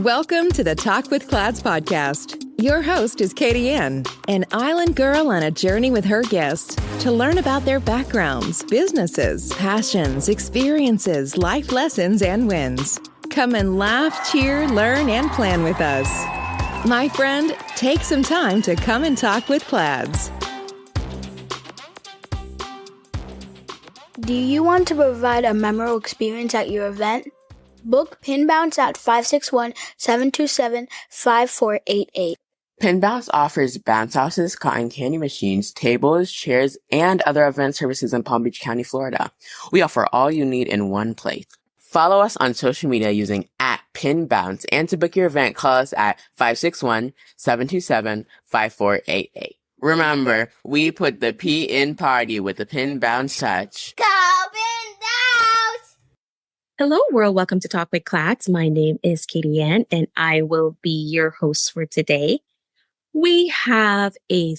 Welcome to the Talk with Clads podcast. Your host is Katie Ann, an island girl on a journey with her guests to learn about their backgrounds, businesses, passions, experiences, life lessons, and wins. Come and laugh, cheer, learn, and plan with us. My friend, take some time to come and talk with Clads. Do you want to provide a memorable experience at your event? Book Pin Bounce at 561-727-5488. Pin Bounce offers bounce houses, cotton candy machines, tables, chairs, and other event services in Palm Beach County, Florida. We offer all you need in one place. Follow us on social media using @PinBounce, and to book your event, call us at 561-727-5488. Remember, we put the P in party with the Pin Bounce touch. Go Pin Bounce! Hello, world. Welcome to Talk with Clads. My name is Katie Ann, and I will be your host for today. We have a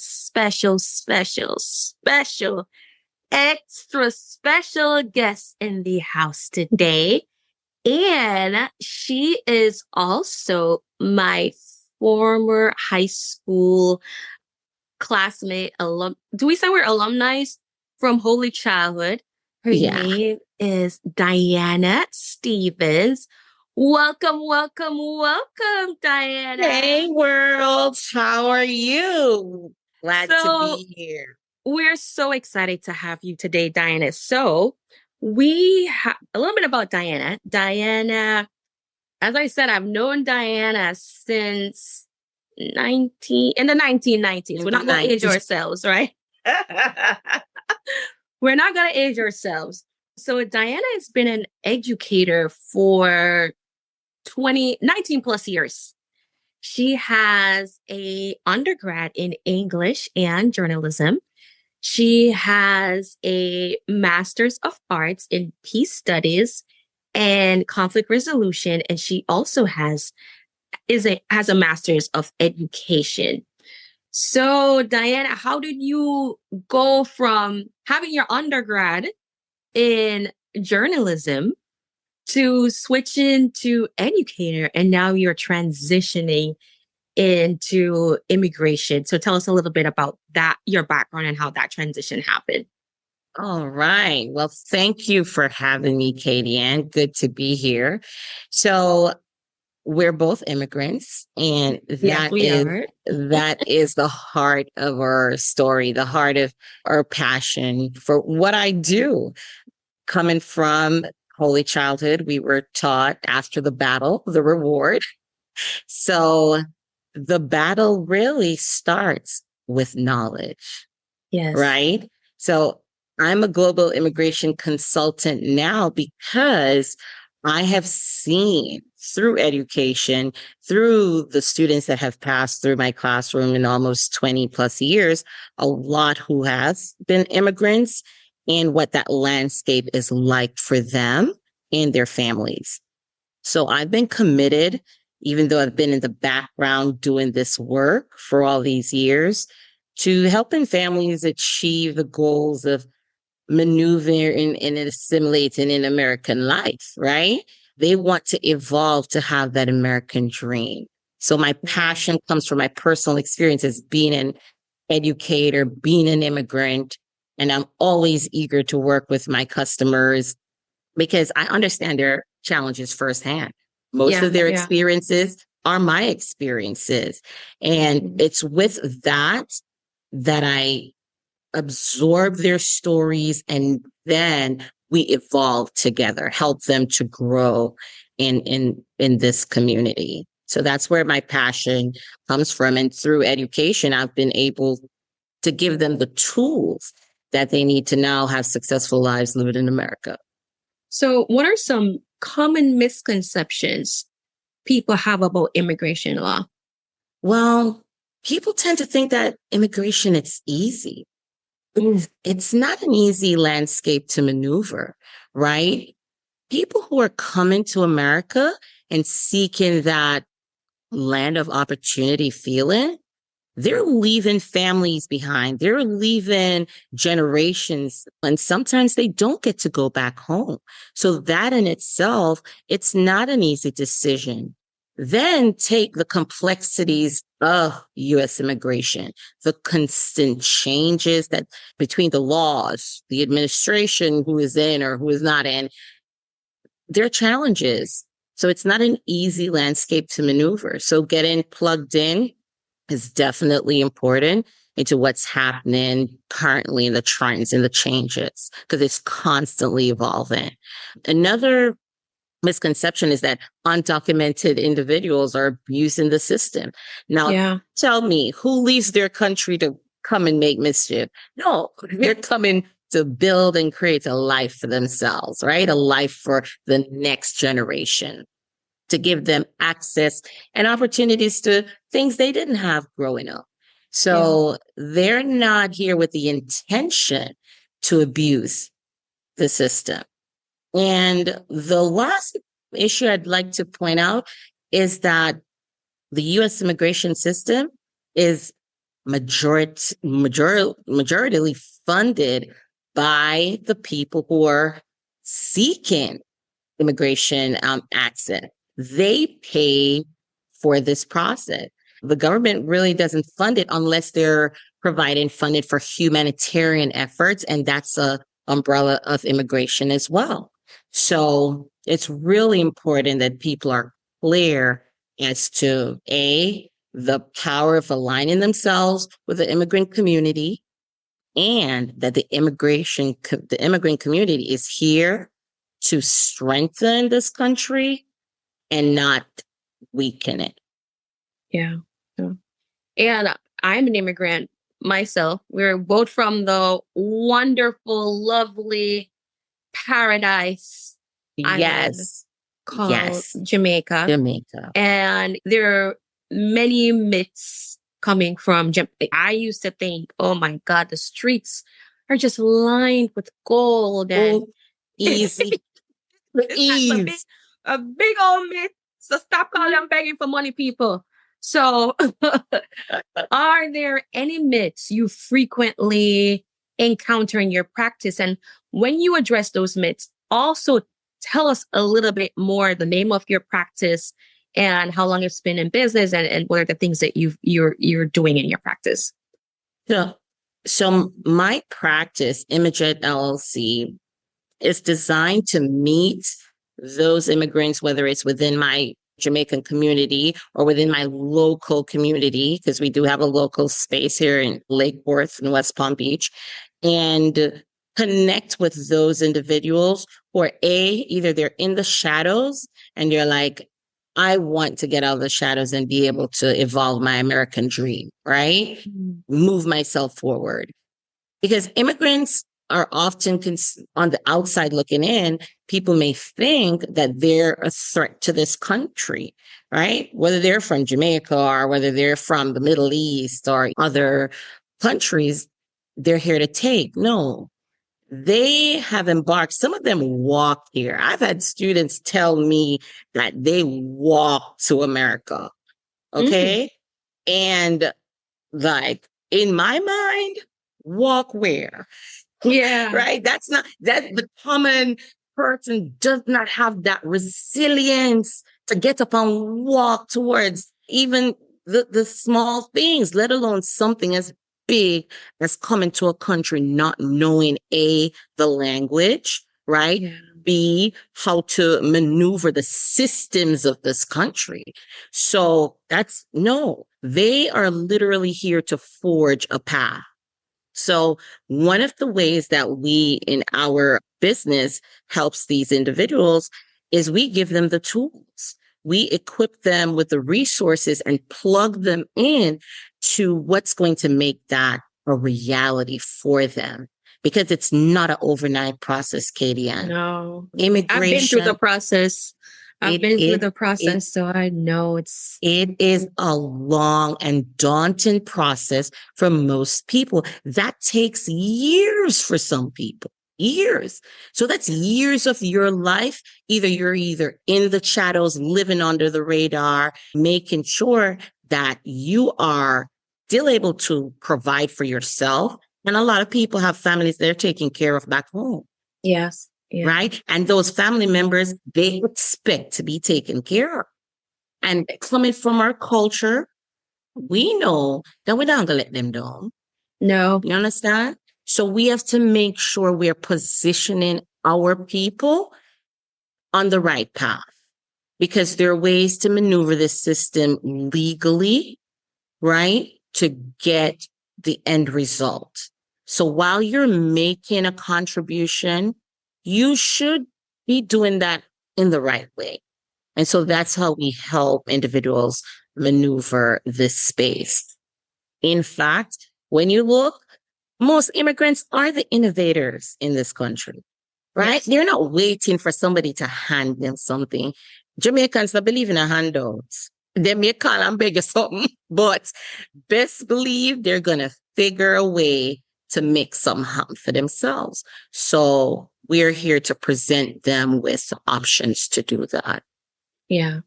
extra special guest in the house today. And she is also my former high school classmate, do we say we're alumni from Holy Childhood? Her name is Diana Stevens. Welcome, Diana. Hey, world. How are you? Glad to be here. We're so excited to have you today, Diana. So we have a little bit about Diana. Diana, as I said, I've known Diana since in the 1990s. We're not going to age ourselves, right? We're not going to age ourselves. So Diana has been an educator for 19 plus years. She has a undergrad in English and journalism. She has a master's of arts in peace studies and conflict resolution. And she also has a master's of education. So Diana, how did you go from having your undergrad in journalism to switching to educator, and now you're transitioning into immigration? So tell us a little bit about that, your background, and how that transition happened. All right. Well, thank you for having me, Katie Ann. Good to be here. So we're both immigrants, and that is the heart of our story, the heart of our passion for what I do. Coming from Holy Childhood, we were taught after the battle, the reward. So the battle really starts with knowledge. Yes. Right? So I'm a global immigration consultant now because I have seen through education, through the students that have passed through my classroom in almost 20 plus years, a lot who has been immigrants and what that landscape is like for them and their families. So I've been committed, even though I've been in the background doing this work for all these years, to helping families achieve the goals of maneuvering and assimilating in American life, right? They want to evolve to have that American dream. So my passion comes from my personal experiences being an educator, being an immigrant, and I'm always eager to work with my customers because I understand their challenges firsthand. Most of their experiences are my experiences. And it's with that I absorb their stories, and then we evolve together, help them to grow in this community. So that's where my passion comes from. And through education, I've been able to give them the tools that they need to now have successful lives living in America. So what are some common misconceptions people have about immigration law? Well, people tend to think that immigration, it's easy. It's not an easy landscape to maneuver, right? People who are coming to America and seeking that land of opportunity feeling, they're leaving families behind. They're leaving generations, and sometimes they don't get to go back home. So that in itself, it's not an easy decision. Then take the complexities of U.S. immigration, the constant changes that between the laws, the administration who is in or who is not in, there are challenges. So it's not an easy landscape to maneuver. So getting plugged in is definitely important into what's happening currently in the trends and the changes, because it's constantly evolving. Another misconception is that undocumented individuals are abusing the system. Now, tell me, who leaves their country to come and make mischief? No, they're coming to build and create a life for themselves, right? A life for the next generation, to give them access and opportunities to things they didn't have growing up. So they're not here with the intention to abuse the system. And the last issue I'd like to point out is that the U.S. immigration system is majoritarily funded by the people who are seeking immigration access. They pay for this process. The government really doesn't fund it unless they're providing funding for humanitarian efforts, and that's a umbrella of immigration as well. So it's really important that people are clear as to the power of aligning themselves with the immigrant community, and that the immigrant community is here to strengthen this country and not weaken it. Yeah. And I'm an immigrant myself. We're both from the wonderful, lovely paradise island called Jamaica. And there are many myths coming from Jamaica. I used to think, oh my God, the streets are just lined with gold and easy. It's a big old myth. So stop calling them begging for money, people. So are there any myths you frequently encounter in your practice? And when you address those myths, also tell us a little bit more the name of your practice and how long it's been in business, and what are the things that you're doing in your practice. So my practice, Immi-jet LLC, is designed to meet those immigrants, whether it's within my Jamaican community or within my local community, because we do have a local space here in Lake Worth and West Palm Beach, and connect with those individuals who are either they're in the shadows and you're like, I want to get out of the shadows and be able to evolve my American dream, right? Move myself forward. Because immigrants are often on the outside looking in, people may think that they're a threat to this country, right? Whether they're from Jamaica or whether they're from the Middle East or other countries, they're here to take. No, they have embarked. Some of them walk here. I've had students tell me that they walk to America. Okay. And like, in my mind, walk where? Yeah. Right. That's not that the common person does not have that resilience to get up and walk towards even the small things, let alone something as big as coming to a country not knowing the language, right? Yeah. B, how to maneuver the systems of this country. So they are literally here to forge a path. So one of the ways that we in our business helps these individuals is we give them the tools. We equip them with the resources and plug them in to what's going to make that a reality for them. Because it's not an overnight process, Katie Ann. No. Immigration. I've been through the process. So I know it is a long and daunting process for most people. That takes years for some people. Years. So that's years of your life. You're in the shadows, living under the radar, making sure that you are still able to provide for yourself. And a lot of people have families they're taking care of back home. Yes. Yeah. Right. And those family members, they expect to be taken care of. And coming from our culture, we know that we're not going to let them down. No. You understand? So we have to make sure we're positioning our people on the right path, because there are ways to maneuver this system legally, right, to get the end result. So while you're making a contribution, you should be doing that in the right way. And so that's how we help individuals maneuver this space. In fact, when you look, most immigrants are the innovators in this country, right? Yes. They're not waiting for somebody to hand them something. Jamaicans don't believe in a handouts. They may call and beg you something, but best believe they're going to figure a way to make some happen for themselves. So we're here to present them with options to do that. Yeah.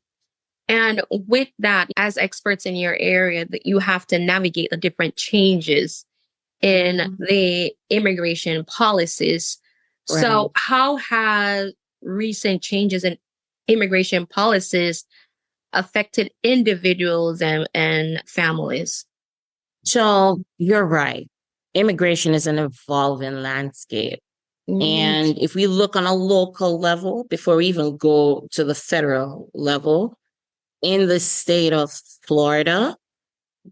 And with that, as experts in your area, that you have to navigate the different changes in the immigration policies. Right. So how has recent changes in immigration policies affected individuals and families? So you're right. Immigration is an evolving landscape. And if we look on a local level, before we even go to the federal level, in the state of Florida,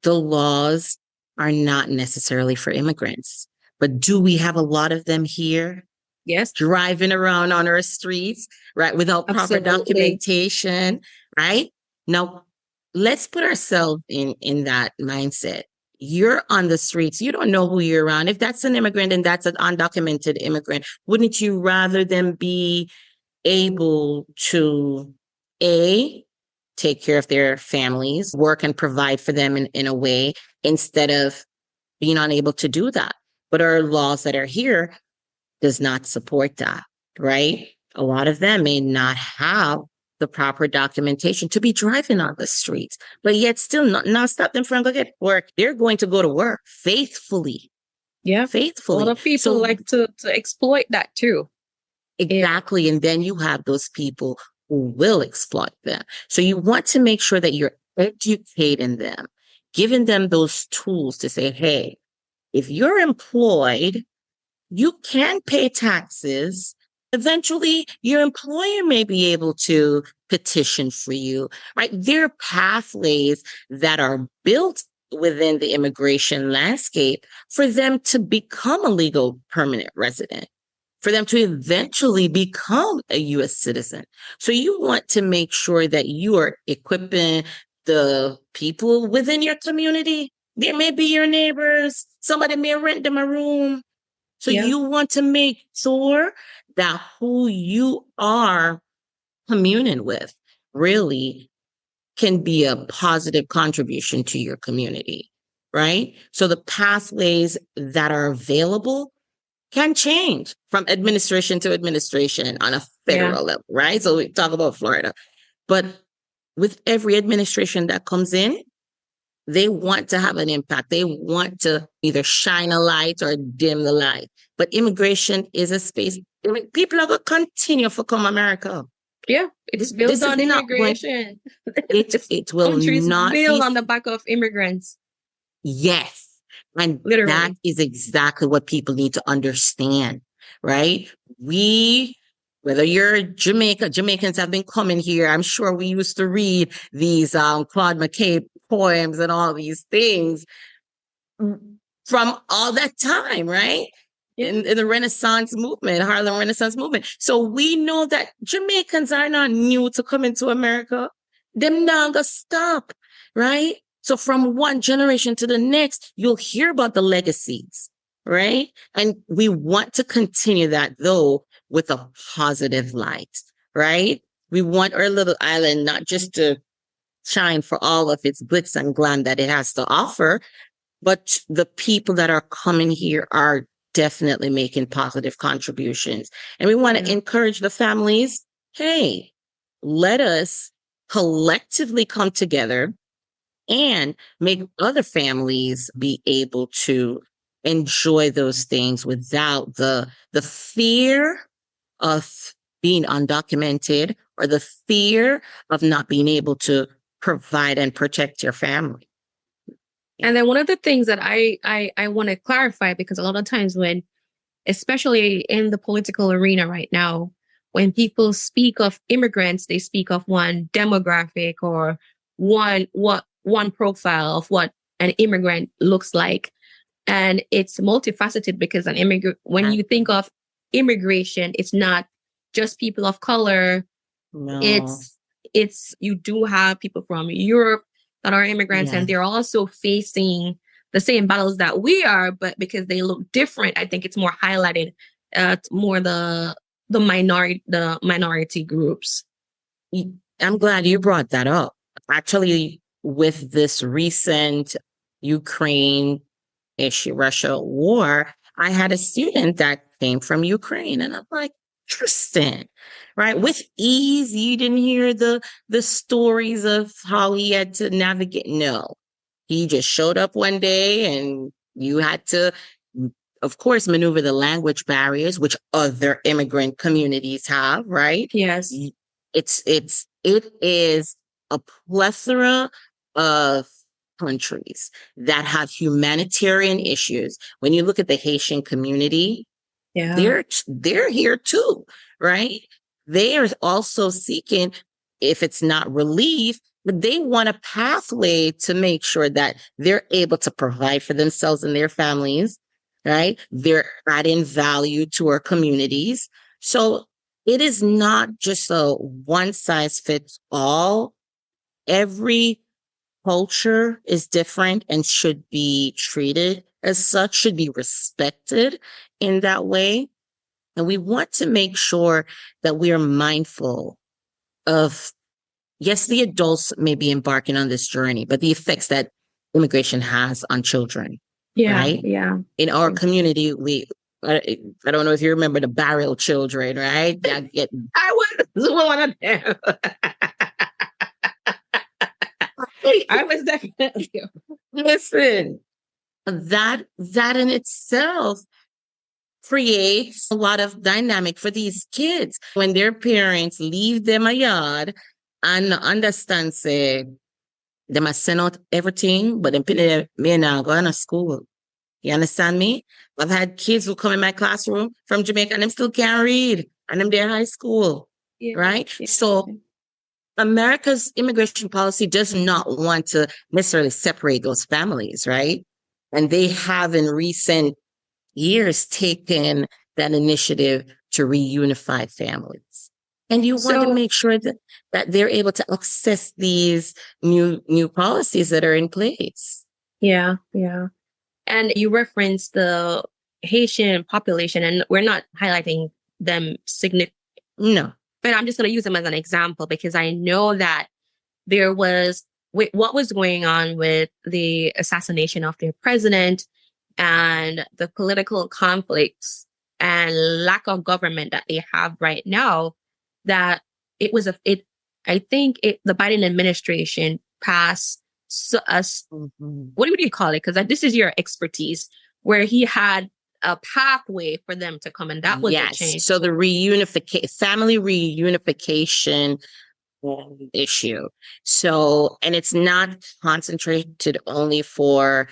the laws are not necessarily for immigrants. But do we have a lot of them here? Yes. Driving around on our streets, right, without proper documentation, right? Now, let's put ourselves in that mindset. You're on the streets. You don't know who you're around. If that's an immigrant and that's an undocumented immigrant, wouldn't you rather them be able to, A, take care of their families, work and provide for them in a way, instead of being unable to do that? But our laws that are here does not support that, right? A lot of them may not have the proper documentation to be driving on the streets, but yet still not stop them from going to get work. They're going to go to work faithfully. Yeah. Faithfully. A lot of people like to exploit that too. Exactly. And then you have those people who will exploit them. So you want to make sure that you're educating them, giving them those tools to say, hey, if you're employed, you can pay taxes. Eventually, your employer may be able to petition for you, right? There are pathways that are built within the immigration landscape for them to become a legal permanent resident, for them to eventually become a U.S. citizen. So you want to make sure that you are equipping the people within your community. They may be your neighbors. Somebody may rent them a room. So you want to make sure that who you are communing with really can be a positive contribution to your community, right? So the pathways that are available can change from administration to administration on a federal level, right? So we talk about Florida. But with every administration that comes in, they want to have an impact. They want to either shine a light or dim the light. But immigration is a space. People are going to continue to come America. Yeah, it's built on immigration. It will not built on the back of immigrants. Yes. And literally, that is exactly what people need to understand, right? Whether you're Jamaicans have been coming here. I'm sure we used to read these Claude McKay poems and all these things from all that time, right? In the Renaissance movement, Harlem Renaissance movement. So we know that Jamaicans are not new to coming to America. Them not gonna stop, right? So from one generation to the next, you'll hear about the legacies, right? And we want to continue that, though, with a positive light, right? We want our little island not just to shine for all of its glitz and glam that it has to offer, but the people that are coming here are definitely making positive contributions. And we want to encourage the families, hey, let us collectively come together and make other families be able to enjoy those things without the fear of being undocumented or the fear of not being able to provide and protect your family. And then one of the things that I want to clarify, because a lot of times when, especially in the political arena right now, when people speak of immigrants, they speak of one demographic or one profile of what an immigrant looks like. And it's multifaceted because an immigrant, when you think of immigration, it's not just people of color. No. It's you do have people from Europe that are immigrants, and they're also facing the same battles that we are, but because they look different, I think it's more highlighted more the minority groups. I'm glad you brought that up. Actually, with this recent Ukraine issue, Russia war, I had a student that came from Ukraine, and I'm like, interesting, right? With ease, you didn't hear the stories of how he had to navigate. No, he just showed up one day, and you had to, of course, maneuver the language barriers, which other immigrant communities have, right? Yes. It is a plethora of countries that have humanitarian issues. When you look at the Haitian community, they're here too, right? They are also seeking, if it's not relief, but they want a pathway to make sure that they're able to provide for themselves and their families, right? They're adding value to our communities. So it is not just a one size fits all. Every culture is different and should be treated as such, should be respected in that way. And we want to make sure that we are mindful of, yes, the adults may be embarking on this journey, but the effects that immigration has on children. Right? Yeah. In our community, I don't know if you remember the barrel children, right? I was one of them. I was definitely. Listen, that in itself creates a lot of dynamic for these kids when their parents leave them a yard and understand, say, they must send out everything, but then me now going to school. You understand me? I've had kids who come in my classroom from Jamaica and them still can't read, and them they're high school, right? Yeah. So America's immigration policy does not want to necessarily separate those families, right? And they have in recent years taken that initiative to reunify families. And you want to make sure that they're able to access these new policies that are in place. Yeah. And you referenced the Haitian population, and we're not highlighting them significantly. No. But I'm just going to use them as an example because I know that there was what was going on with the assassination of their president and the political conflicts and lack of government that they have right now, that the Biden administration passed what do you call it? Because this is your expertise, where he had a pathway for them to come, and that was a change. So the family reunification issue. So, and it's not concentrated only for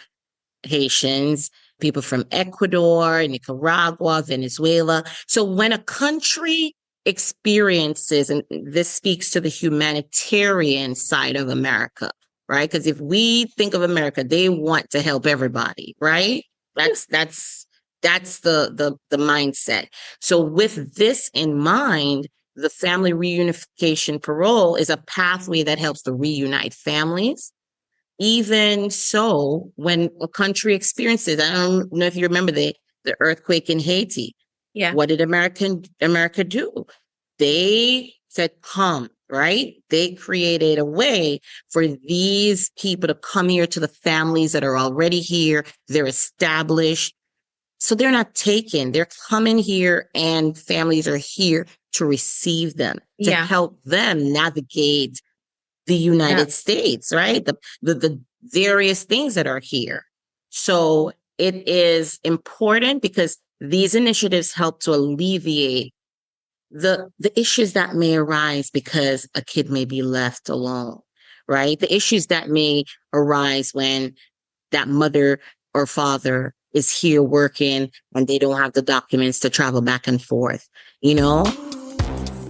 Haitians, people from Ecuador, Nicaragua, Venezuela. So when a country experiences, and this speaks to the humanitarian side of America, right? Because if we think of America, they want to help everybody, right? That's the mindset. So with this in mind, the family reunification parole is a pathway that helps to reunite families. Even so, when a country experiences, I don't know if you remember the earthquake in Haiti. Yeah. What did America do? They said, come, right? They created a way for these people to come here, to the families that are already here. They're established. So they're not taken. They're coming here, and families are here to receive them, to help them navigate the United States, right? The various things that are here. So it is important because these initiatives help to alleviate the issues that may arise because a kid may be left alone, right? The issues that may arise when that mother or father is here working and they don't have the documents to travel back and forth, you know?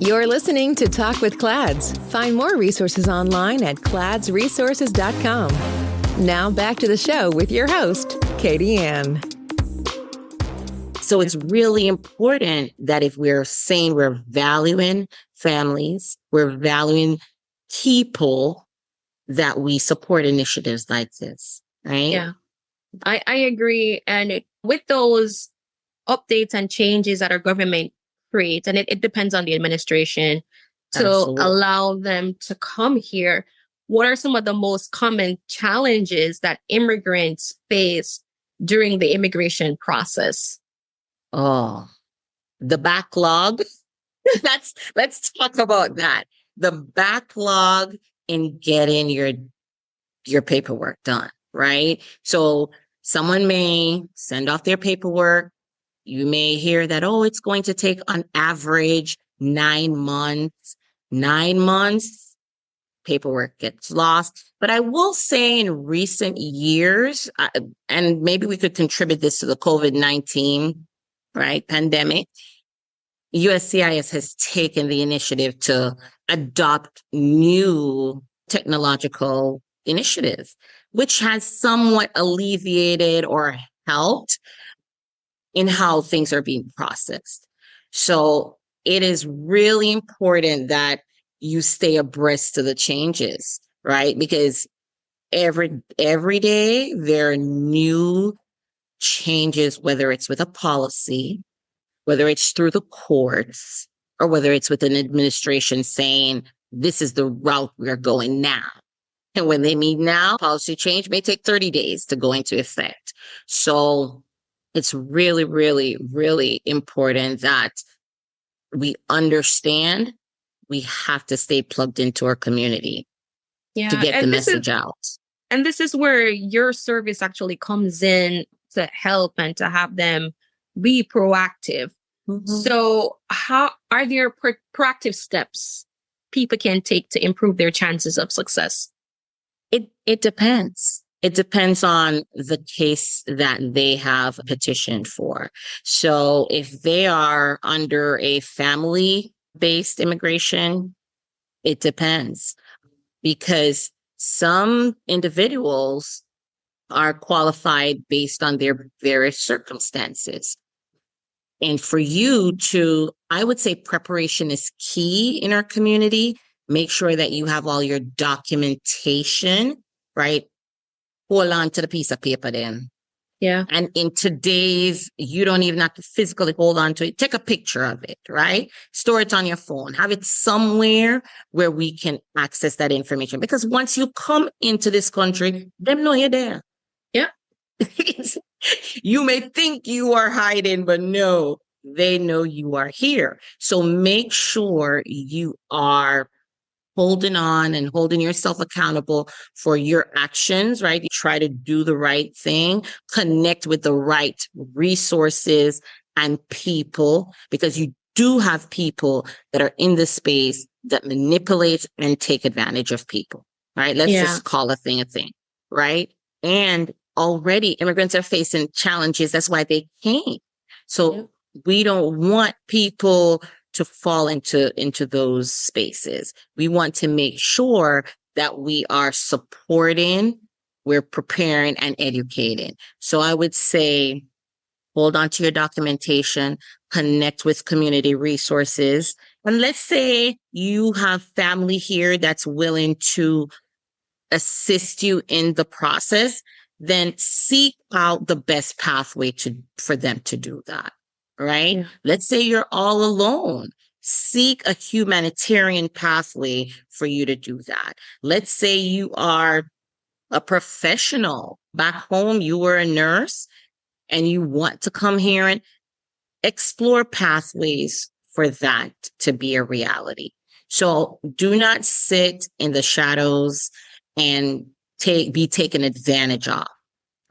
You're listening to Talk with Clads. Find more resources online at cladsresources.com. Now back to the show with your host, Katie Ann. So it's really important that if we're saying we're valuing families, we're valuing people, that we support initiatives like this, right? Yeah, I agree. And with those updates and changes that our government creates, and it depends on the administration to Absolutely. allow them to come here, what are some of the most common challenges that immigrants face during the immigration process? Oh, the backlog. Let's talk about that. The backlog in getting your paperwork done, right? So someone may send off their paperwork. You may hear that, oh, it's going to take on average 9 months. 9 months, paperwork gets lost. But I will say in recent years, and maybe we could contribute this to the COVID-19, right, pandemic, USCIS has taken the initiative to adopt new technological initiatives, which has somewhat alleviated or helped in how things are being processed. So it is really important that you stay abreast to the changes, right? Because every day there are new changes, whether it's with a policy, whether it's through the courts, or whether it's with an administration saying, this is the route we're going now. And when they mean now, policy change may take 30 days to go into effect. So it's really, really, really important that we understand we have to stay plugged into our community to get the message out. And this is where your service actually comes in to help and to have them be proactive. Mm-hmm. So how are there proactive steps people can take to improve their chances of success? It depends. It depends on the case that they have petitioned for. So if they are under a family-based immigration, it depends, because some individuals are qualified based on their various circumstances. And for you to, I would say preparation is key in our community. Make sure that you have all your documentation, right? Hold on to the piece of paper then. Yeah. And in today's, you don't even have to physically hold on to it. Take a picture of it, right? Store it on your phone. Have it somewhere where we can access that information. Because once you come into this country, them know you're there. Yeah. You may think you are hiding, but no, they know you are here. So make sure you are holding on and holding yourself accountable for your actions, right? You try to do the right thing, connect with the right resources and people, because you do have people that are in the space that manipulate and take advantage of people, right? Let's just call a thing, right? And already immigrants are facing challenges. That's why they came. So we don't want people to fall into those spaces. We want to make sure that we are supporting, we're preparing and educating. So I would say, hold on to your documentation, connect with community resources. And let's say you have family here that's willing to assist you in the process, then seek out the best pathway for them to do that. Right? Yeah. Let's say you're all alone. Seek a humanitarian pathway for you to do that. Let's say you are a professional. Back home, you were a nurse and you want to come here and explore pathways for that to be a reality. So do not sit in the shadows and be taken advantage of.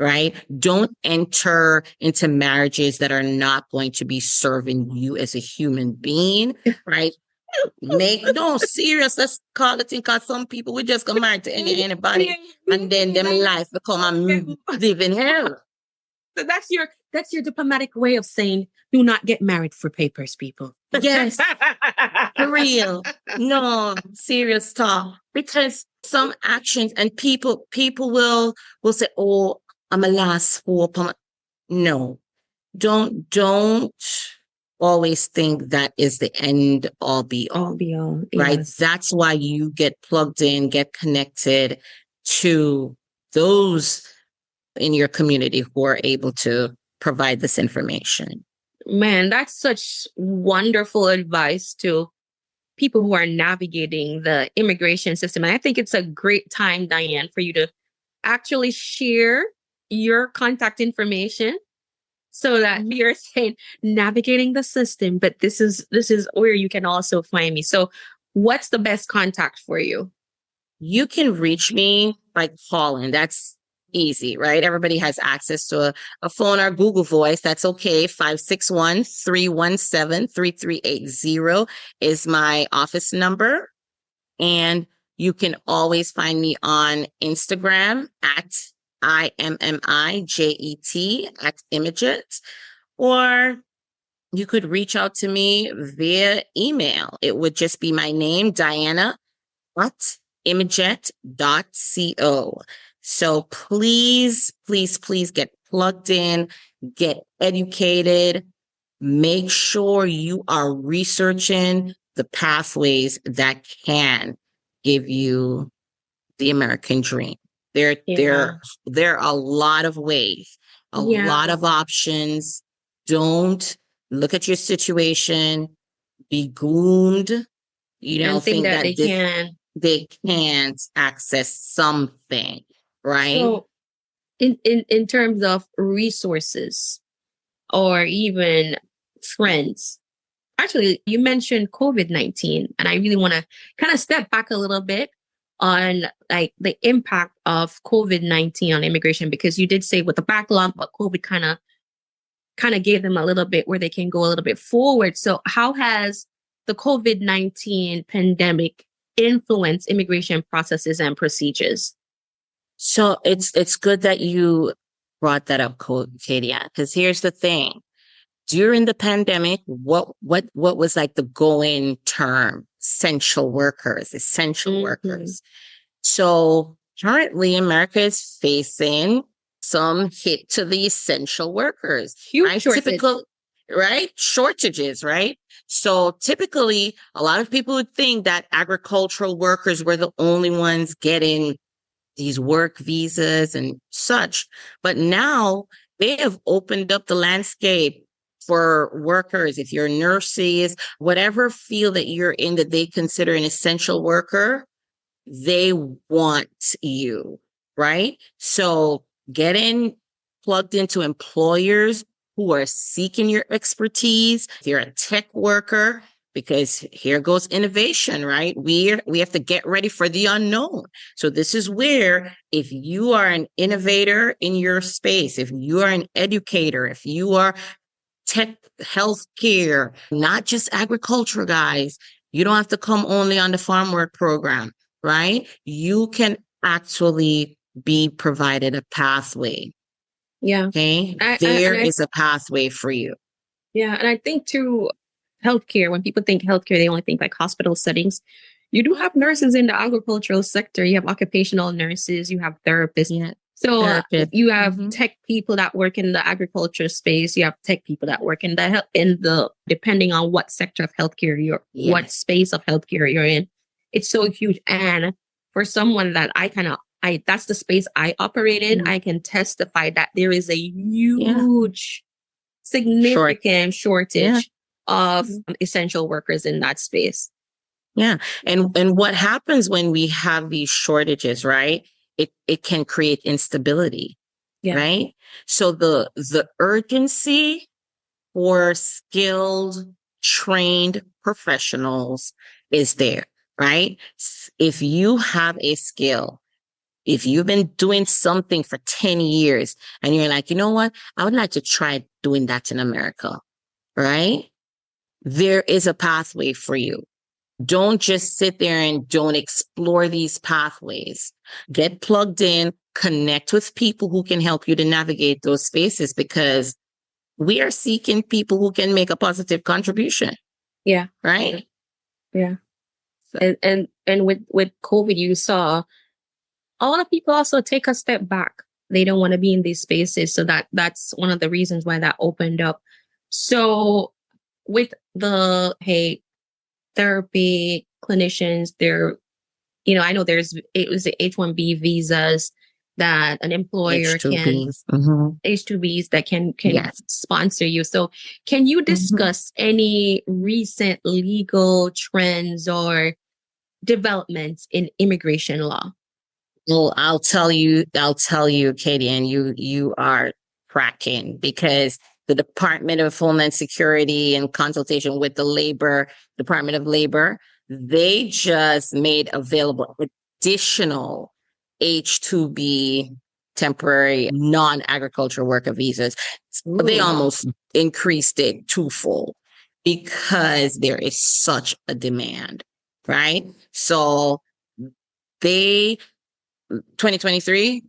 Right? Don't enter into marriages that are not going to be serving you as a human being, right? No serious. Let's call it in, because some people we just get married to anybody, and then them life become a living hell. So that's your diplomatic way of saying do not get married for papers, people. Yes, for real. No, serious talk. Because some actions and people will say, "Oh, I'm a last hope." No, don't always think that is the end all be all. All be all, Right? yes. That's why you get plugged in, get connected to those in your community who are able to provide this information. Man, that's such wonderful advice to people who are navigating the immigration system. And I think it's a great time, Diane, for you to actually share your contact information so that you're saying navigating the system, but this is where you can also find me. So what's the best contact for you? You can reach me by calling. That's easy, right? Everybody has access to a phone or Google Voice. That's okay. 561-317-3380 is my office number. And you can always find me on Instagram at IMMIJET at Immi-jet, or you could reach out to me via email. It would just be my name, Diana at immijet.co. So please, please, please get plugged in, get educated, make sure you are researching the pathways that can give you the American dream. There are a lot of ways, a lot of options. Don't look at your situation, be gloomed, And think that they can't access something, right? So in terms of resources or even friends, actually, you mentioned COVID-19, and I really want to kind of step back a little bit on like the impact of COVID-19 on immigration, because you did say with the backlog, but COVID kind of gave them a little bit where they can go a little bit forward. So how has the COVID-19 pandemic influenced immigration processes and procedures? So it's good that you brought that up, Katie, because here's the thing. During the pandemic, what was like the going term? Essential workers. So currently America is facing some hit to the essential workers. Huge shortages. Shortages, right? So typically a lot of people would think that agricultural workers were the only ones getting these work visas and such. But now they have opened up the landscape for workers. If you're nurses, whatever field that you're in that they consider an essential worker, they want you, right? So getting plugged into employers who are seeking your expertise. If you're a tech worker, because here goes innovation, right? We have to get ready for the unknown. So this is where, if you are an innovator in your space, if you are an educator, if you are tech, healthcare, not just agriculture, guys, you don't have to come only on the farm work program, right? You can actually be provided a pathway. Yeah. Okay. There is a pathway for you. Yeah. And I think too, healthcare, when people think healthcare, they only think like hospital settings. You do have nurses in the agricultural sector. You have occupational nurses, you have therapists. Yeah. So you have tech people that work in the agriculture space. You have tech people that work in the depending on what sector of healthcare what space of healthcare you're in. It's so huge. And for someone that that's the space I operate in, I can testify that there is a huge, significant shortage of essential workers in that space. Yeah. And what happens when we have these shortages, right? It can create instability, right? So the urgency for skilled, trained professionals is there, right? If you have a skill, if you've been doing something for 10 years and you're like, you know what? I would like to try doing that in America, right? There is a pathway for you. Don't just sit there and don't explore these pathways. Get plugged in, connect with people who can help you to navigate those spaces, because we are seeking people who can make a positive contribution. Yeah. Right? Yeah. And with COVID, you saw a lot of people also take a step back. They don't want to be in these spaces. So that's one of the reasons why that opened up. So with the, hey, therapy clinicians, I know it was the H-1B visas that an employer H-2Bs. H-2Bs that can Yes. sponsor you. So can you discuss any recent legal trends or developments in immigration law? Well, I'll tell you, Katie, and you are cracking, because the Department of Homeland Security, in consultation with the Department of Labor, they just made available additional H-2B temporary non-agricultural worker visas. But they almost increased it twofold because there is such a demand, right? So 2023,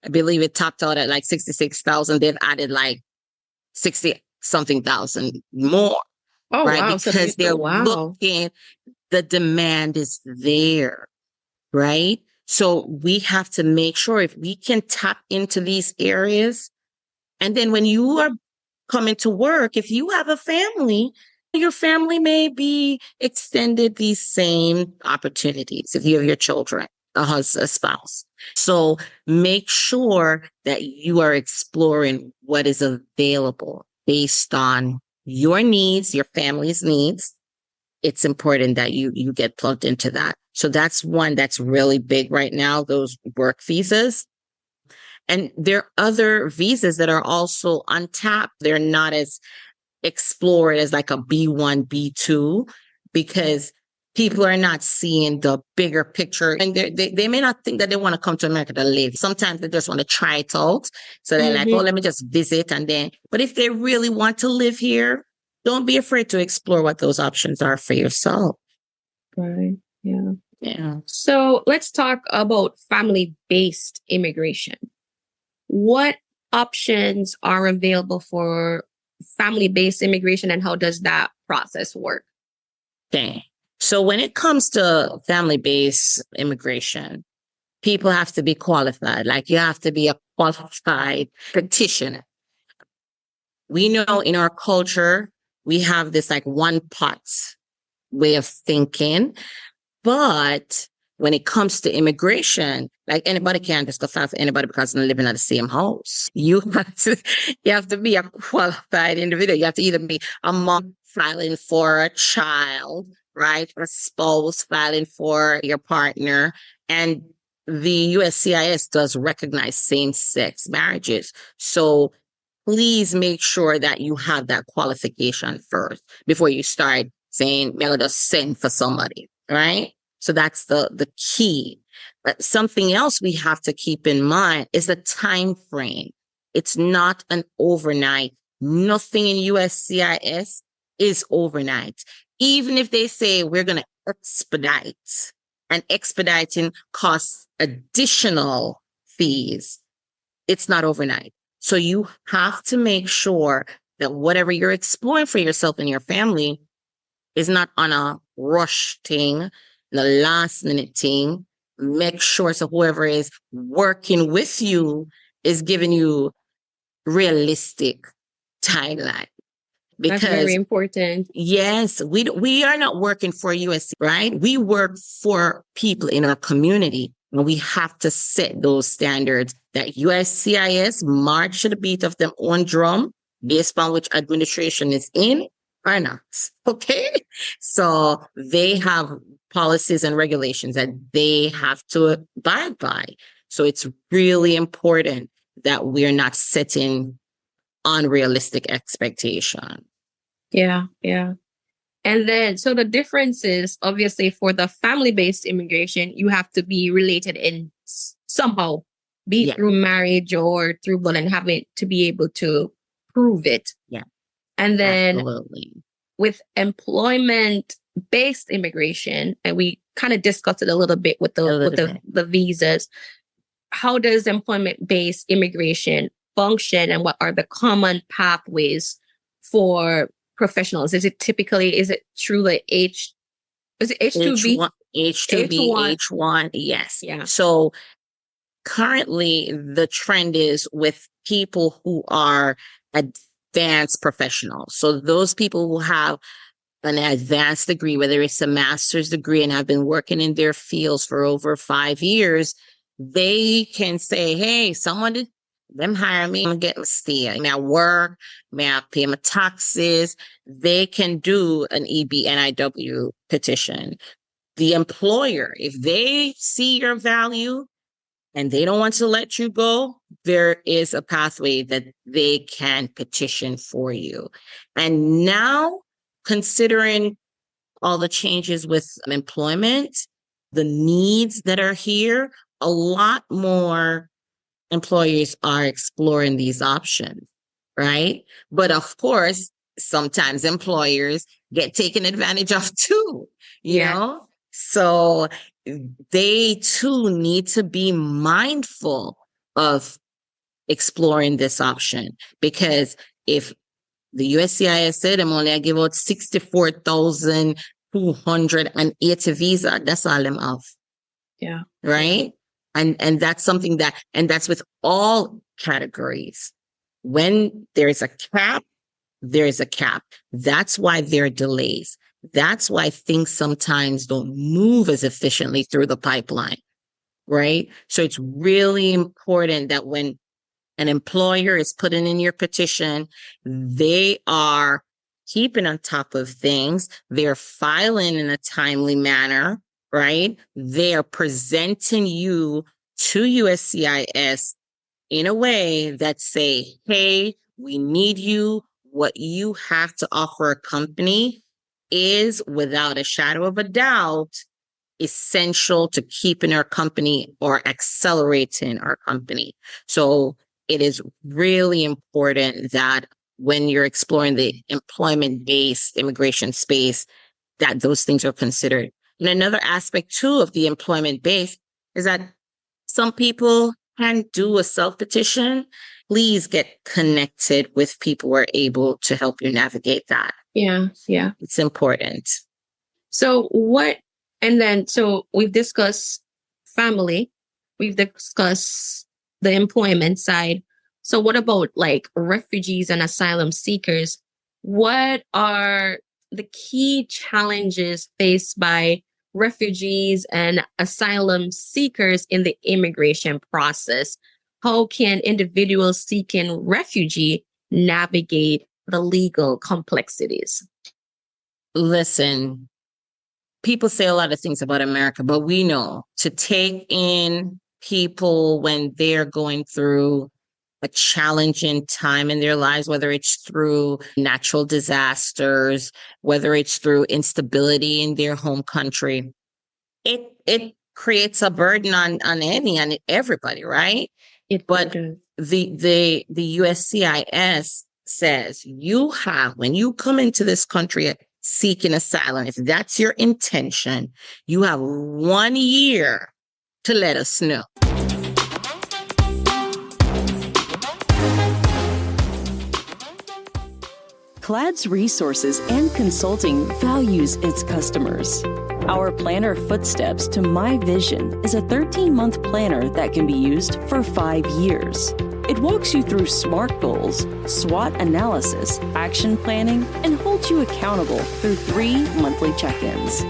I believe it topped out at like 66,000. They've added like 60 something thousand more. Oh, right? wow. Because they're looking, the demand is there, right? So we have to make sure if we can tap into these areas. And then when you are coming to work, if you have a family, your family may be extended these same opportunities if you have your children, a spouse. So make sure that you are exploring what is available based on your needs, your family's needs. It's important that you get plugged into that. So that's one that's really big right now, those work visas. And there are other visas that are also untapped. They're not as explored as like a B1, B2, because people are not seeing the bigger picture, and they may not think that they want to come to America to live. Sometimes they just want to try it out. So they're like, oh, let me just visit. But if they really want to live here, don't be afraid to explore what those options are for yourself. Right. Yeah. Yeah. So let's talk about family-based immigration. What options are available for family-based immigration, and how does that process work? Okay. So when it comes to family-based immigration, people have to be qualified. Like, you have to be a qualified practitioner. We know in our culture, we have this like one pot way of thinking. But when it comes to immigration, like, anybody can't just go file for anybody because they're living in the same house. You have to be a qualified individual. You have to either be a mom filing for a child, right? Or a spouse filing for your partner. And the USCIS does recognize same-sex marriages. So please make sure that you have that qualification first before you start saying, I'm going to send for somebody, right? So that's the key. But something else we have to keep in mind is the time frame. It's not an overnight. Nothing in USCIS is overnight. Even if they say we're going to expedite, and expediting costs additional fees, it's not overnight. So you have to make sure that whatever you're exploring for yourself and your family is not on a rush thing, the last minute thing. Make sure so whoever is working with you is giving you realistic timeline. Because that's very important. Yes, we are not working for USC, right? We work for people in our community, and we have to set those standards that USCIS march to the beat of their own drum based on which administration is in or not. Okay. So they have policies and regulations that they have to abide by. So it's really important that we're not setting unrealistic expectations. Yeah. Yeah. And then, so the difference is, obviously, for the family-based immigration, you have to be related in somehow, be it through marriage or through blood, and having to be able to prove it. Yeah. And then Absolutely. with employment based immigration, and we kind of discussed it a little bit with the visas. How does employment based immigration function, and what are the common pathways for professionals? Is it through the is it H2B? H2B, H1, yes. Yeah. So currently the trend is with people who are advanced professionals. So those people who have an advanced degree, whether it's a master's degree and have been working in their fields for over 5 years, they can say, hey, someone did them hire me, I'm getting stay. May I work? May I pay my taxes? They can do an EB-NIW petition. The employer, if they see your value and they don't want to let you go, there is a pathway that they can petition for you. And now, considering all the changes with employment, the needs that are here, a lot more employers are exploring these options, right? But of course, sometimes employers get taken advantage of too, you know? So they too need to be mindful of exploring this option, because if the USCIS said I'm only give out 64,280 visa, that's all them off. Yeah. Right. And that's something that's with all categories. When there's a cap, there's a cap. That's why there are delays. That's why things sometimes don't move as efficiently through the pipeline, right? So it's really important that when an employer is putting in your petition, they are keeping on top of things. They're filing in a timely manner, right? They are presenting you to USCIS in a way that say, hey, we need you. What you have to offer a company is, without a shadow of a doubt, essential to keeping our company or accelerating our company. So it is really important that when you're exploring the employment-based immigration space, that those things are considered. And another aspect too of the employment-based is that some people can do a self-petition. Please get connected with people who are able to help you navigate that. Yeah. It's important. So we've discussed family, we've discussed the employment side. So what about like refugees and asylum seekers? What are the key challenges faced by refugees and asylum seekers in the immigration process? How can individuals seeking refugee navigate the legal complexities? Listen, people say a lot of things about America, but we know to take in people when they're going through a challenging time in their lives, whether it's through natural disasters, whether it's through instability in their home country, it creates a burden on everybody, right? But the USCIS says when you come into this country seeking asylum, if that's your intention, you have 1 year to let us know. CLAD's resources and consulting values its customers. Our planner Footsteps to My Vision is a 13-month planner that can be used for 5 years. It walks you through SMART goals, SWOT analysis, action planning, and holds you accountable through 3 monthly check-ins.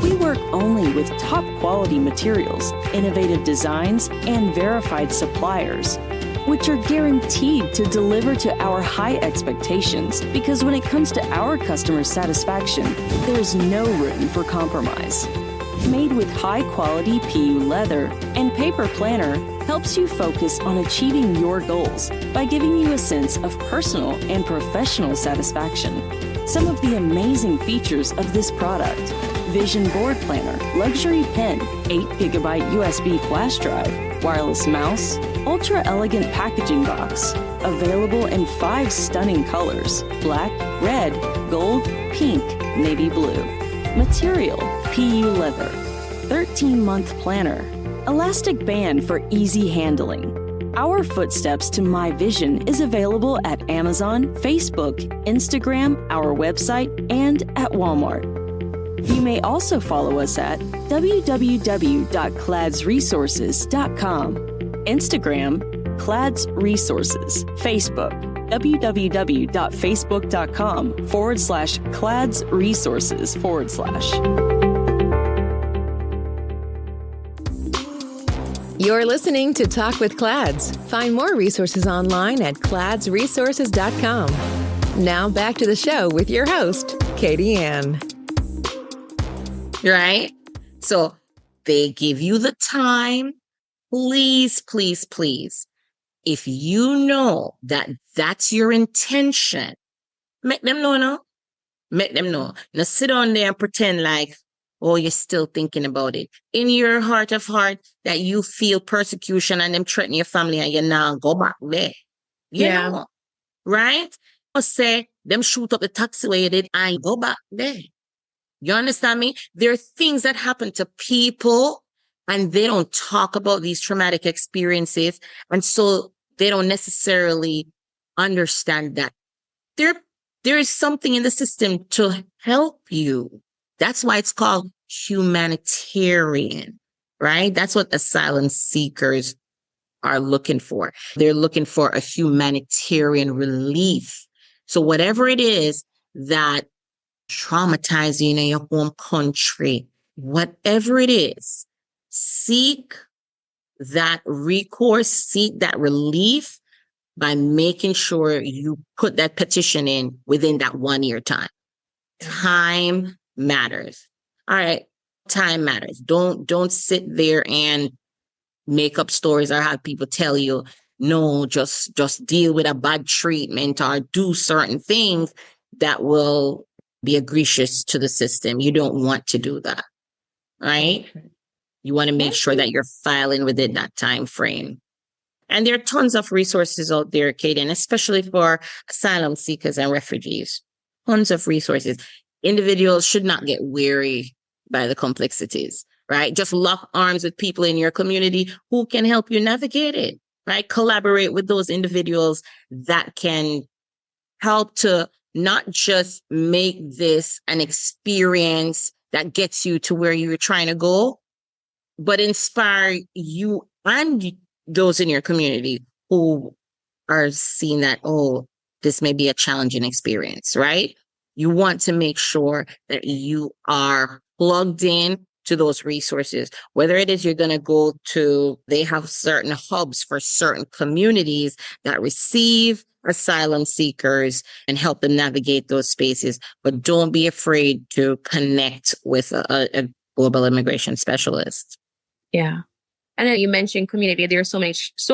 We work only with top quality materials, innovative designs, and verified suppliers, which are guaranteed to deliver to our high expectations, because when it comes to our customer satisfaction, there's no room for compromise. Made with high-quality PU leather and paper planner helps you focus on achieving your goals by giving you a sense of personal and professional satisfaction. Some of the amazing features of this product: Vision Board Planner, luxury pen, 8GB USB flash drive, wireless mouse, ultra-elegant packaging box, available in 5 stunning colors: black, red, gold, pink, navy blue. Material, PU leather. 13-month planner. Elastic band for easy handling. Our Footsteps to My Vision is available at Amazon, Facebook, Instagram, our website, and at Walmart. You may also follow us at www.cladsresources.com, Instagram, Clads Resources, Facebook, www.facebook.com/cladsresources/. You're listening to Talk with Clads. Find more resources online at cladsresources.com. Now back to the show with your host, Katie Ann. Right? So they give you the time. Please, please, please. If you know that that's your intention, make them know, no? Make them know. Now sit down there and pretend like, oh, you're still thinking about it. In your heart of heart, that you feel persecution and them threaten your family and you now go back there. You know, right? Or say, them shoot up the taxiway you did and go back there. You understand me? There are things that happen to people and they don't talk about these traumatic experiences. And so they don't necessarily understand that there is something in the system to help you. That's why it's called humanitarian, right? That's what asylum seekers are looking for. They're looking for a humanitarian relief. So whatever it is that traumatizing in your home country, whatever it is, seek that recourse, seek that relief by making sure you put that petition in within that 1 year time. Time matters. All right. Time matters. Don't sit there and make up stories or have people tell you, no, just deal with a bad treatment or do certain things that will be egregious to the system. You don't want to do that, right? You want to make sure that you're filing within that time frame. And there are tons of resources out there, Katie, and especially for asylum seekers and refugees. Tons of resources. Individuals should not get weary by the complexities, right? Just lock arms with people in your community who can help you navigate it, right? Collaborate with those individuals that can help to not just make this an experience that gets you to where you're trying to go, but inspire you and those in your community who are seeing that, oh, this may be a challenging experience, right? You want to make sure that you are plugged in to those resources, whether it is you're going to go to, they have certain hubs for certain communities that receive asylum seekers and help them navigate those spaces. But don't be afraid to connect with a global immigration specialist. Yeah. I know you mentioned community. There's so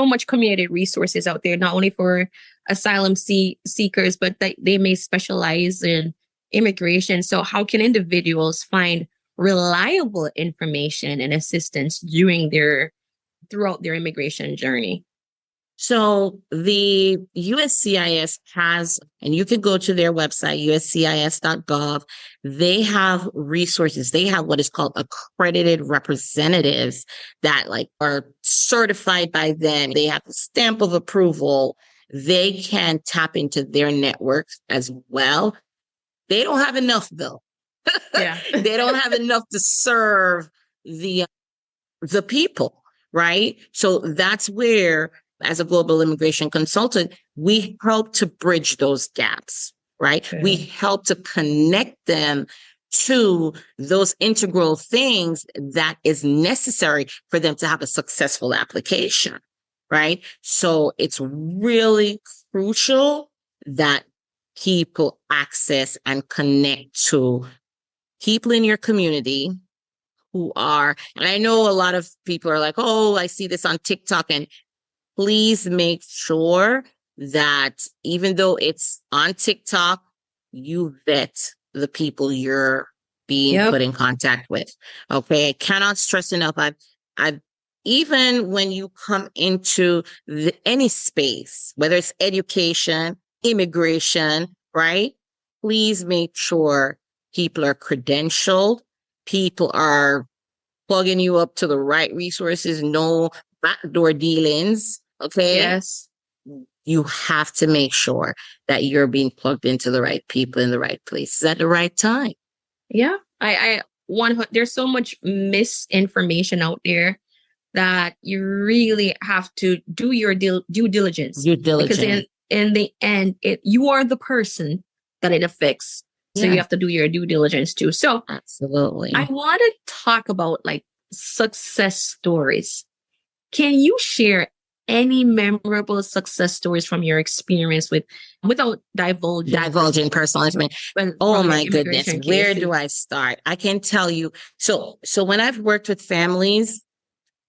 much community resources out there, not only for asylum seekers, but they may specialize in immigration. So how can individuals find reliable information and assistance throughout their immigration journey? So the USCIS has, and you can go to their website, uscis.gov. They have resources. They have what is called accredited representatives that are certified by them. They have the stamp of approval. They can tap into their networks as well. They don't have enough though. Yeah. They don't have enough to serve the people, right? So that's where, as a global immigration consultant, we help to bridge those gaps, right? Okay. We help to connect them to those integral things that is necessary for them to have a successful application, right? So it's really crucial that people access and connect to people in your community who are, and I know a lot of people are like, oh, I see this on TikTok, and please make sure that even though it's on TikTok, you vet the people you're being put in contact with. Okay. I cannot stress enough. I've even when you come into any space, whether it's education, immigration, right? Please make sure People are credentialed. People are plugging you up to the right resources, no backdoor dealings. Okay. Yes. You have to make sure that you're being plugged into the right people in the right places at the right time. Yeah. There's so much misinformation out there that you really have to do your due diligence. Due Because diligence. in the end, you are the person that it affects. So you Yeah. have to do your due diligence too. So Absolutely. I want to talk about like success stories. Can you share any memorable success stories from your experience without divulging personal information? Oh from your my goodness, immigration where cases? do I start? I can tell you. So when I've worked with families,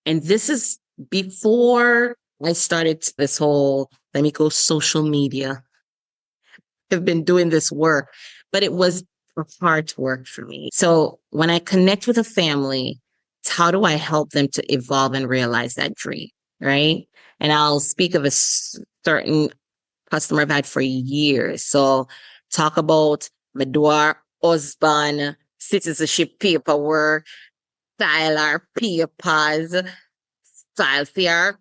and this is before I started this whole, let me go social media. I've been doing this work, but it was hard work for me. So when I connect with a family, how do I help them to evolve and realize that dream? Right. And I'll speak of a certain customer I've had for years. So talk about Medora husband, citizenship paperwork, file our papers, file for our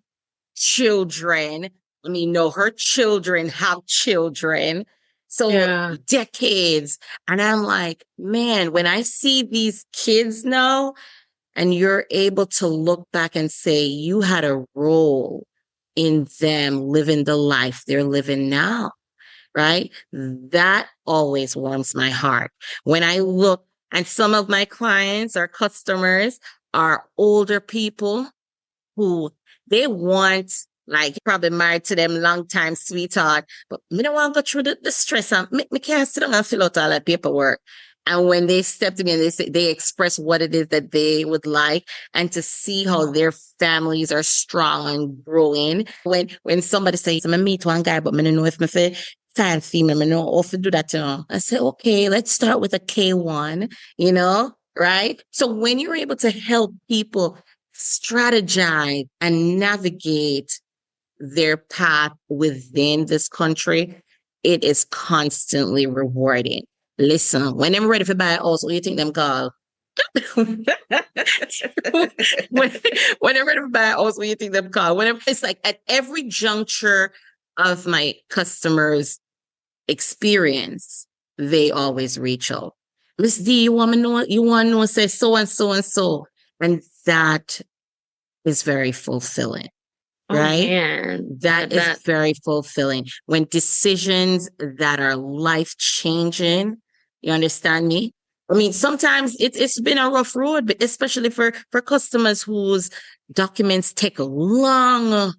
children. I mean, no, her children have children. So Yeah. decades. And I'm like, man, when I see these kids now, and you're able to look back and say you had a role in them living the life they're living now, right? That always warms my heart. When I look, and some of my clients or customers are older people who they want, like, probably married to them long time sweetheart, but me don't want to go through the stress. And me can't sit down and fill out all that paperwork. And when they step to me and they express what it is that they would like, and to see how their families are strong and growing. When somebody says, I meet one guy, but I don't know if me say file female, I know how to do that, I say, okay, let's start with a K1, right? So when you're able to help people strategize and navigate their path within this country, it is constantly rewarding. Listen, when I'm ready for buy a house, what do you think them call? when I'm ready to buy a house, what do you think them call? It's like at every juncture of my customers' experience, they always reach out. Miss D, you want to know, say so and so and so. And that is very fulfilling. Right? Man. That is very fulfilling. When decisions that are life changing, you understand me? I mean, sometimes it's been a rough road, but especially for customers whose documents take long.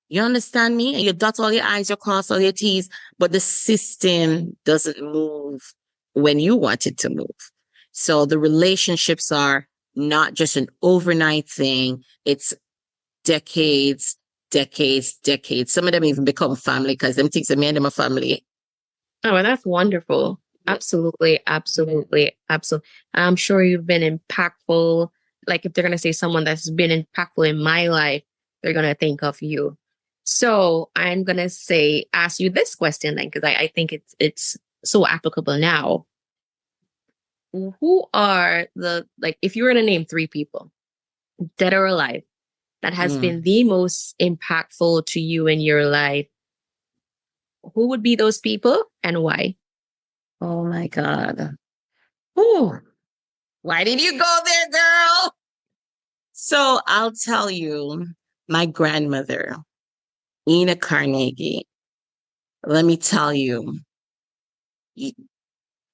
You understand me? And you dot all your I's, you cross all your T's, but the system doesn't move when you want it to move. So the relationships are not just an overnight thing. It's decades. Some of them even become family because them things that made them a family. Oh, well, that's wonderful. Absolutely. I'm sure you've been impactful. Like if they're going to say someone that's been impactful in my life, they're going to think of you. So I'm going to ask you this question then, because I think it's so applicable now. Who are if you were to name 3 people, dead or alive, that has been the most impactful to you in your life, who would be those people and why? Oh my God. Ooh. Why did you go there, girl? So I'll tell you, my grandmother, Ina Carnegie, let me tell you,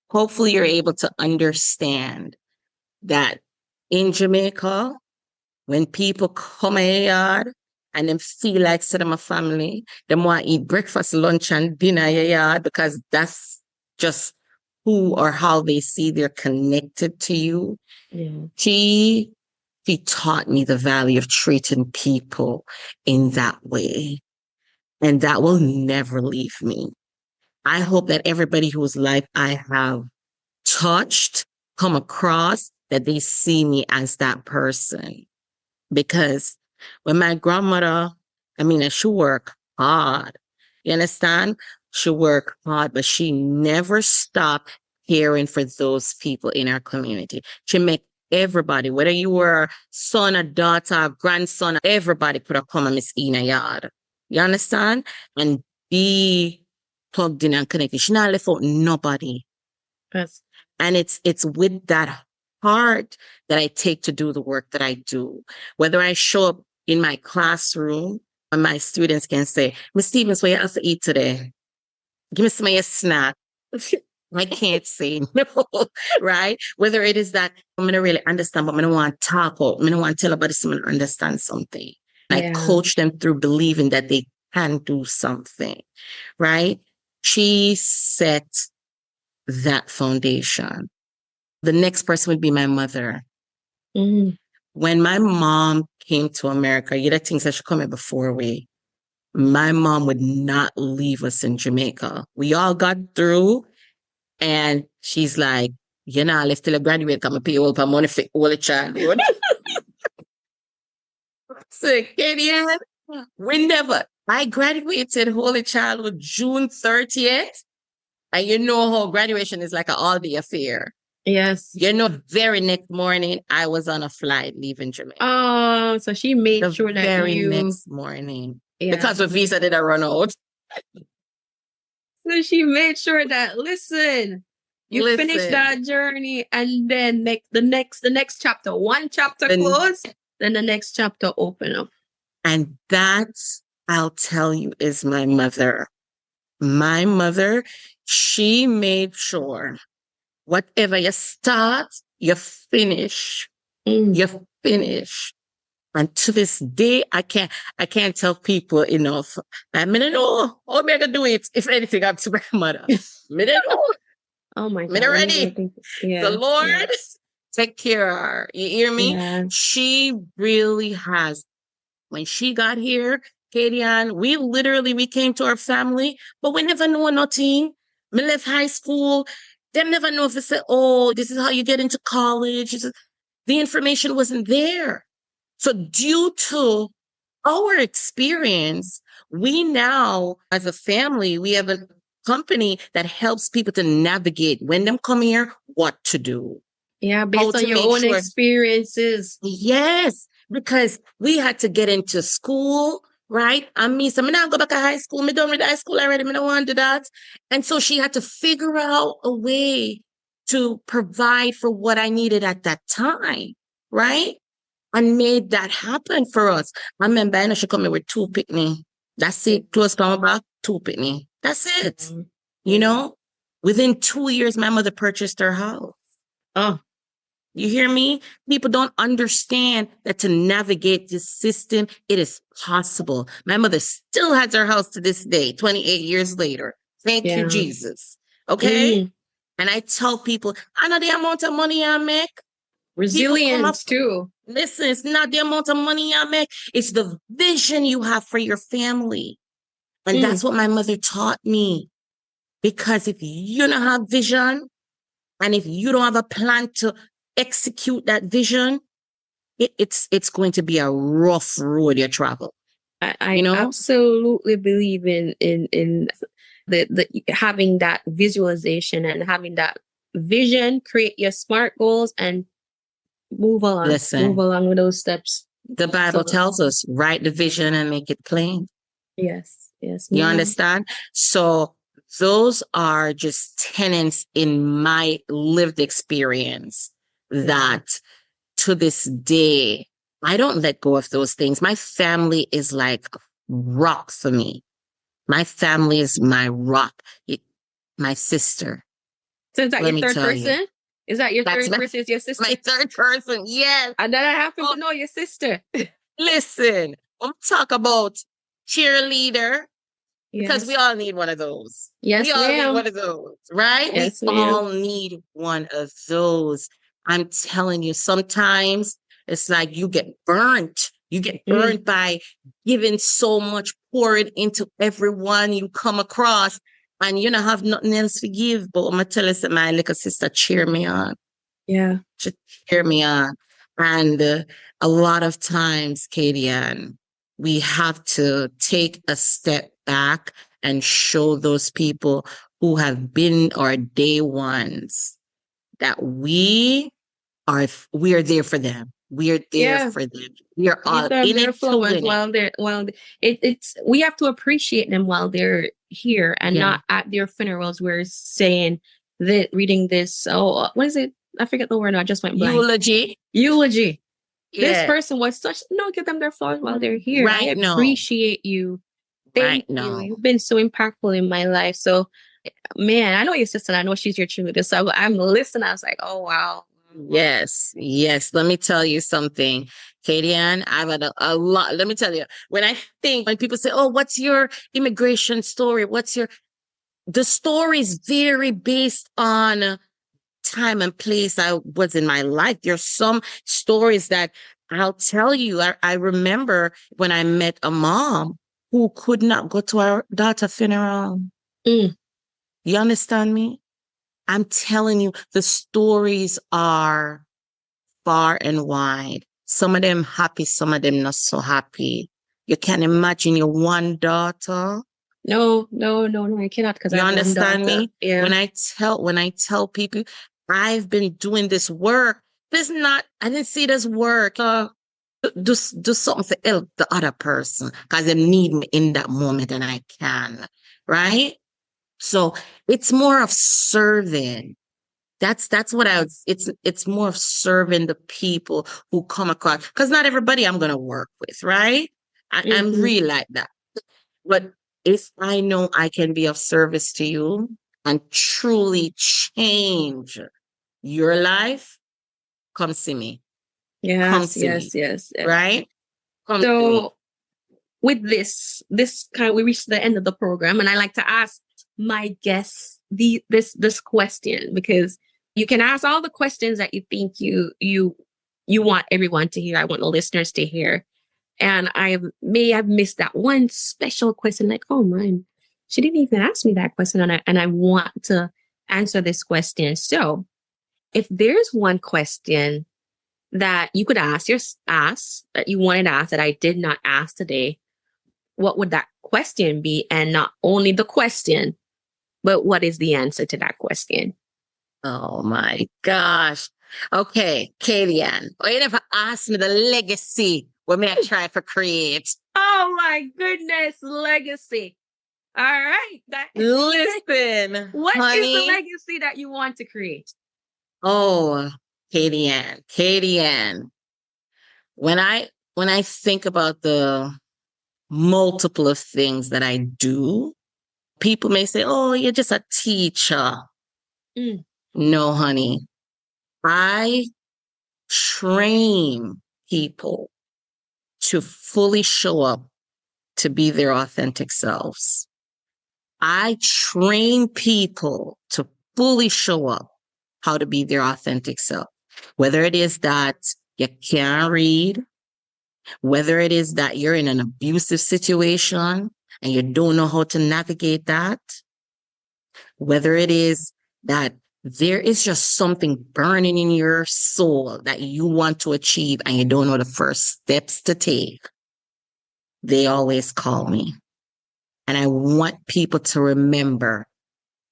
hopefully you're able to understand that in Jamaica, when people come in your yard and them feel like them a family, them want to eat breakfast, lunch, and dinner in your yard because that's just who or how they see they're connected to you. Yeah. She taught me the value of treating people in that way. And that will never leave me. I hope that everybody whose life I have touched, come across, that they see me as that person. Because when my grandmother, she worked hard. You understand? She worked hard, but she never stopped caring for those people in our community. She make everybody, whether you were son, a daughter, a grandson, everybody could have come and Miss Ina yard. You understand? And be plugged in and connected. She not left out nobody. Yes. And it's with that heart that I take to do the work that I do. Whether I show up in my classroom and my students can say, Miss Stevens, what you have to eat today? Give me some of your snack. I can't say no, right? Whether it is that I'm going to really understand, but I don't want to talk out. I don't want to tell about someone to understand something. I coach them through believing that they can do something, right? She set that foundation. The next person would be my mother. Mm. When my mom came to America, you know, things that should come in before my mom would not leave us in Jamaica. We all got through, and she's like, you know, let's till I graduate, come and pay all my money for all the child. So, Kenyan, I graduated Holy Childhood June 30th. And you know how graduation is like an all-day affair. Yes. You know, very next morning, I was on a flight leaving Jamaica. Oh, so she made sure that very next morning. Yeah. Because the visa didn't run out. So she made sure that, listen, you finish that journey, and then the next chapter, one chapter close, then the next chapter open up. And that, I'll tell you, is my mother. My mother, she made sure whatever you start, you finish. You finish. And to this day, I can't tell people enough. I mean, I know how am I gonna do it if anything happens to my mother. I know. Oh my God. I'm ready. The Lord take care of her. You hear me? Yeah. She really has. When she got here, Katie-Ann, we came to our family, but we never know nothing. We left high school. Them never know if they say, oh, this is how you get into college. The information wasn't there. So due to our experience, we now, as a family, we have a company that helps people to navigate when them come here, what to do. Yeah, based on your own experiences. Yes, because we had to get into school, right? And me, so I'm not go back to high school. Me done with high school already. Me don't want to do that. And so she had to figure out a way to provide for what I needed at that time, right? And made that happen for us. I remember I know she come here with 2 picnic. That's it. Close to my back, 2 picnic. That's it. Mm-hmm. You know, within 2 years, my mother purchased her house. Oh, you hear me? People don't understand that to navigate this system, it is possible. My mother still has her house to this day, 28 years later. Thank you, Jesus. Okay? Mm-hmm. And I tell people, I know the amount of money I make. Resilience too. Listen, it's not the amount of money you make. It's the vision you have for your family. And that's what my mother taught me. Because if you don't have vision, and if you don't have a plan to execute that vision, it's going to be a rough road you travel. I absolutely believe in the having that visualization and having that vision, create your SMART goals, and move along. Move along with those steps. The Bible tells us, write the vision and make it plain. Yes. Yes. You understand? So those are just tenets in my lived experience that to this day, I don't let go of those things. My family is like rock for me. My family is my rock. My sister. So is that your third person? Is that your third person? Is your sister? My third person, yes. And then I happen to know your sister. Listen, I'm talk about cheerleader. Because we all need one of those. Yes, we all need one of those, right? Yes, we all need one of those. I'm telling you, sometimes it's like you get burnt. You get burnt by giving so much, pouring into everyone you come across, and you don't have nothing else to give. But I'm going to tell you something, my little sister, cheer me on. Yeah. Just cheer me on. And a lot of times, Katie-Ann, we have to take a step back and show those people who have been our day ones, that we are there for them. We are there Yeah. for them. We are all Give them in their it to flowers win it. while it's we have to appreciate them while they're here and Yeah. not at their funerals. We're saying that reading this. Oh, what is it? I forget the word. I just went blank. Eulogy. Eulogy. This Yeah. person was such. No, give them their flowers while they're here. I Right now. appreciate you. Thank Right you. now. You've been so impactful in my life. So, man, I know your sister. I know she's your cheerleader. So I'm listening. I was like, oh wow. Yes, yes. Let me tell you something, Katie Ann. I've had a lot. Let me tell you, when people say, "Oh, what's your immigration story? The stories vary based on time and place I was in my life. There's some stories that I'll tell you. I remember when I met a mom who could not go to our daughter's funeral. Mm. You understand me? I'm telling you, the stories are far and wide. Some of them happy, some of them not so happy. You can imagine your one daughter. No, I cannot because I You have one understand daughter. me? Yeah. When I tell people I've been doing this work, I didn't see this work. Do something to help the other person because they need me in that moment and I can. Right? So it's more of serving. That's what it's more of serving the people who come across, because not everybody I'm going to work with, right? I'm Mhm. really like that. But if I know I can be of service to you and truly change your life, come see me. Come Yes, see me, yes. right? Come see me. So with this we reached the end of the program, and I like to ask my guests this question, because you can ask all the questions that you think you want everyone to hear. I want the listeners to hear. And I may have missed that one special question, like, oh man, she didn't even ask me that question. And I want to answer this question. So if there's one question that you could ask that you wanted to ask that I did not ask today, what would that question be? And not only the question, but what is the answer to that question? Oh my gosh. Okay, Katie Ann. Oh, you never asked me the legacy. What may I try for create? Oh my goodness, legacy. All right. Listen, What honey. is the legacy that you want to create? Oh, Katie Ann. When I think about the multiple of things that I do, people may say, "Oh, you're just a teacher." Mm. No, honey. I train people to fully show up to be their authentic selves. I train people to fully show up how to be their authentic self. Whether it is that you can't read, whether it is that you're in an abusive situation and you don't know how to navigate that, whether it is that there is just something burning in your soul that you want to achieve and you don't know the first steps to take, they always call me. And I want people to remember,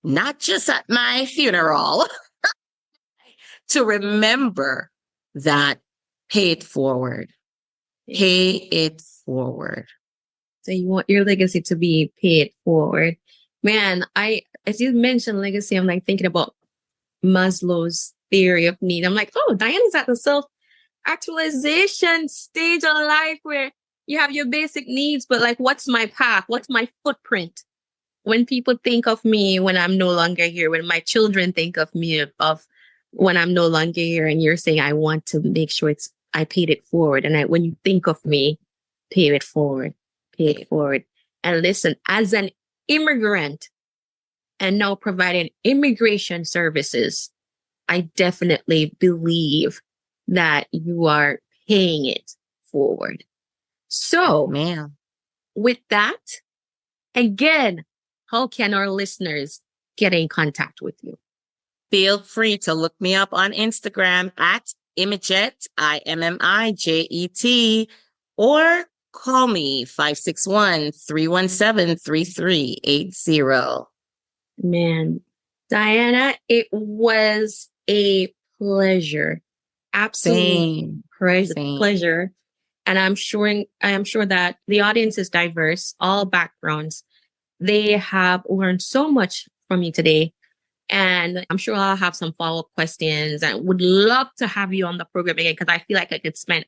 not just at my funeral, to remember that pay it forward. Pay it forward. So you want your legacy to be paid forward. Man, as you mentioned legacy, I'm like thinking about Maslow's theory of need. I'm like, oh, Diana's at the self-actualization stage of life where you have your basic needs, but like, what's my path? What's my footprint? When people think of me when I'm no longer here, when my children think of me of when I'm no longer here, and you're saying I want to make sure I paid it forward. And when you think of me, pay it forward. Pay it forward. And listen, as an immigrant and now providing immigration services, I definitely believe that you are paying it forward. So, ma'am, with that, again, how can our listeners get in contact with you? Feel free to look me up on Instagram at Immi-jet, IMMIJET, or call me 561-317-3380. Man, Diana, it was a pleasure. Absolute Same. pleasure. And I am sure that the audience is diverse, all backgrounds. They have learned so much from you today. And I'm sure I'll have some follow-up questions and would love to have you on the program again because I feel like I could spend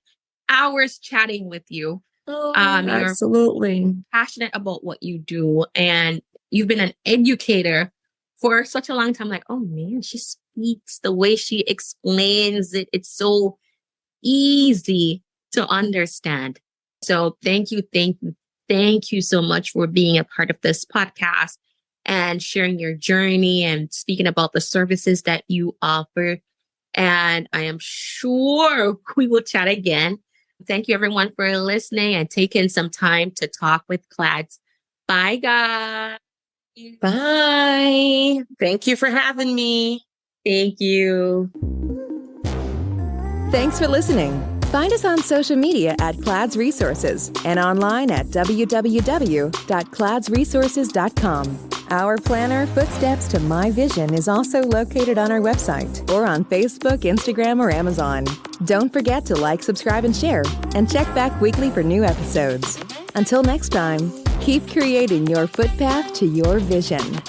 hours chatting with you. Oh, You're absolutely. passionate about what you do and you've been an educator for such a long time. Like, oh man, she speaks the way she explains it. It's so easy to understand. So thank you so much for being a part of this podcast and sharing your journey and speaking about the services that you offer. And I am sure we will chat again. Thank you everyone for listening and taking some time to talk with CLADS. Bye, guys. Bye. Thank you for having me. Thank you. Thanks for listening. Find us on social media at CLADS Resources and online at www.cladsresources.com. Our planner, Footsteps to My Vision, is also located on our website or on Facebook, Instagram, or Amazon. Don't forget to like, subscribe, and share, and check back weekly for new episodes. Until next time, keep creating your footpath to your vision.